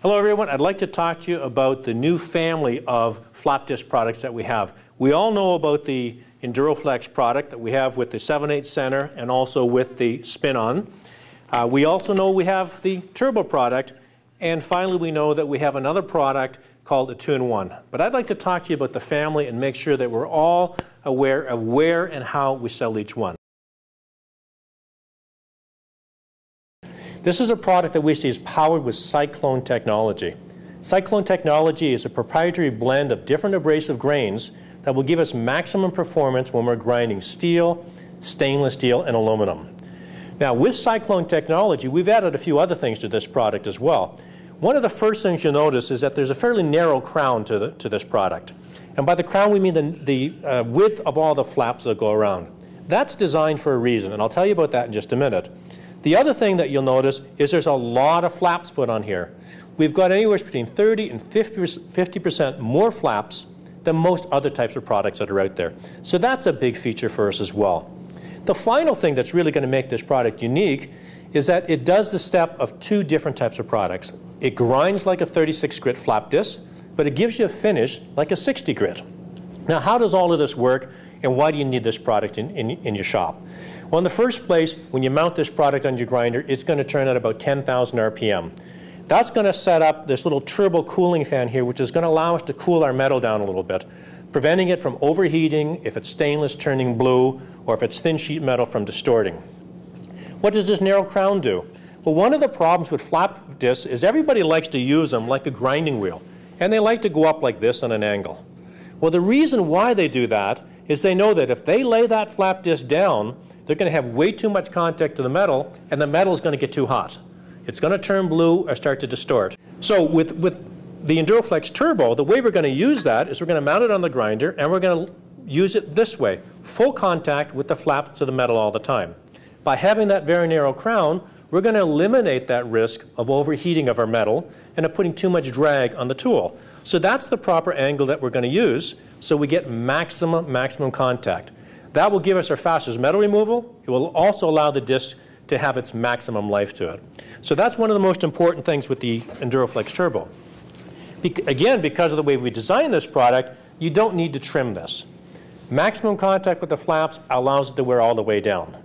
Hello everyone, I'd like to talk to you about the new family of flap disc products that we have. We all know about the EnduroFlex product that we have with the 7/8 center and also with the spin-on. We also know we have the turbo product, and finally we know that we have another product called a 2-in-1. But I'd like to talk to you about the family and make sure that we're all aware of where and how we sell each one. This is a product that we see is powered with Cyclone technology. Cyclone technology is a proprietary blend of different abrasive grains that will give us maximum performance when we're grinding steel, stainless steel, and aluminum. Now, with Cyclone technology, we've added a few other things to this product as well. One of the first things you'll notice is that there's a fairly narrow crown to this product. And by the crown, we mean the width of all the flaps that go around. That's designed for a reason, and I'll tell you about that in just a minute. The other thing that you'll notice is there's a lot of flaps put on here. We've got anywhere between 30 and 50% more flaps than most other types of products that are out there. So that's a big feature for us as well. The final thing that's really going to make this product unique is that it does the step of two different types of products. It grinds like a 36 grit flap disc, but it gives you a finish like a 60 grit. Now, how does all of this work, and why do you need this product in your shop? Well, in the first place, when you mount this product on your grinder, it's going to turn at about 10,000 RPM. That's going to set up this little turbo cooling fan here, which is going to allow us to cool our metal down a little bit, preventing it from overheating if it's stainless turning blue, or if it's thin sheet metal from distorting. What does this narrow crown do? Well, one of the problems with flap discs is everybody likes to use them like a grinding wheel, and they like to go up like this on an angle. Well, the reason why they do that is they know that if they lay that flap disc down, they're going to have way too much contact to the metal, and the metal is going to get too hot. It's going to turn blue or start to distort. So with the EnduroFlex Turbo, the way we're going to use that is we're going to mount it on the grinder, and we're going to use it this way, full contact with the flap to the metal all the time. By having that very narrow crown, we're going to eliminate that risk of overheating of our metal and of putting too much drag on the tool. So that's the proper angle that we're going to use, so we get maximum contact. That will give us our fastest metal removal. It will also allow the disc to have its maximum life to it. So that's one of the most important things with the EnduroFlex Turbo. Again, because of the way we designed this product, you don't need to trim this. Maximum contact with the flaps allows it to wear all the way down.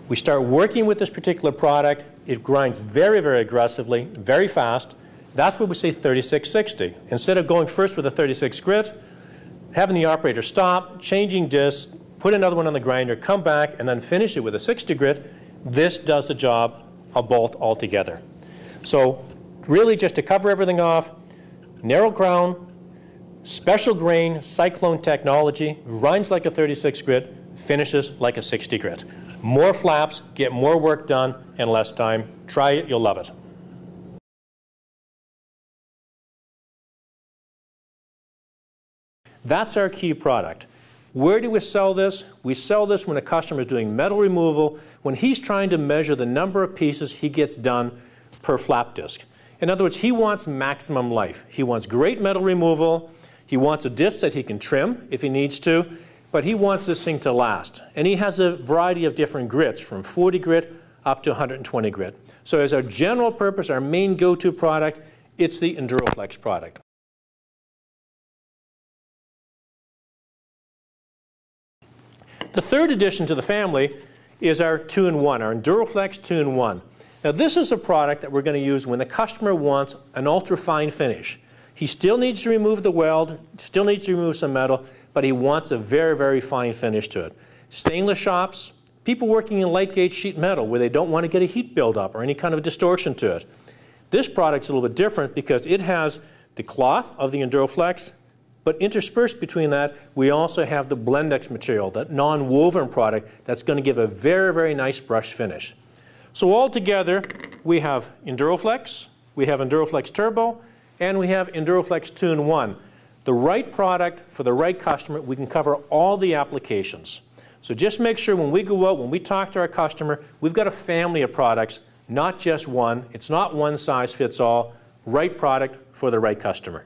We start working with this particular product. It grinds very, very aggressively, very fast. That's why we say 3660. Instead of going first with a 36 grit, having the operator stop, changing discs, put another one on the grinder, come back, and then finish it with a 60 grit, this does the job of both altogether. So really, just to cover everything off, narrow crown, special grain, Cyclone technology, grinds like a 36 grit, finishes like a 60 grit. More flaps, get more work done in less time. Try it, you'll love it. That's our key product. Where do we sell this? We sell this when a customer is doing metal removal, when he's trying to measure the number of pieces he gets done per flap disc. In other words, he wants maximum life. He wants great metal removal. He wants a disc that he can trim if he needs to, but he wants this thing to last. And he has a variety of different grits, from 40 grit up to 120 grit. So as our general purpose, our main go-to product, it's the EnduroFlex product. The third addition to the family is our 2-in-1, our EnduroFlex 2-in-1. Now, this is a product that we're going to use when the customer wants an ultra-fine finish. He still needs to remove the weld, still needs to remove some metal, but he wants a very, very fine finish to it. Stainless shops, people working in light gauge sheet metal where they don't want to get a heat buildup or any kind of distortion to it. This product's a little bit different because it has the cloth of the EnduroFlex, but interspersed between that, we also have the Blendex material, that non-woven product that's going to give a very, very nice brush finish. So altogether, we have EnduroFlex, we have EnduroFlex Turbo, and we have EnduroFlex 2-in-1. The right product for the right customer, we can cover all the applications. So just make sure when we go out, when we talk to our customer, we've got a family of products, not just one. It's not one size fits all. Right product for the right customer.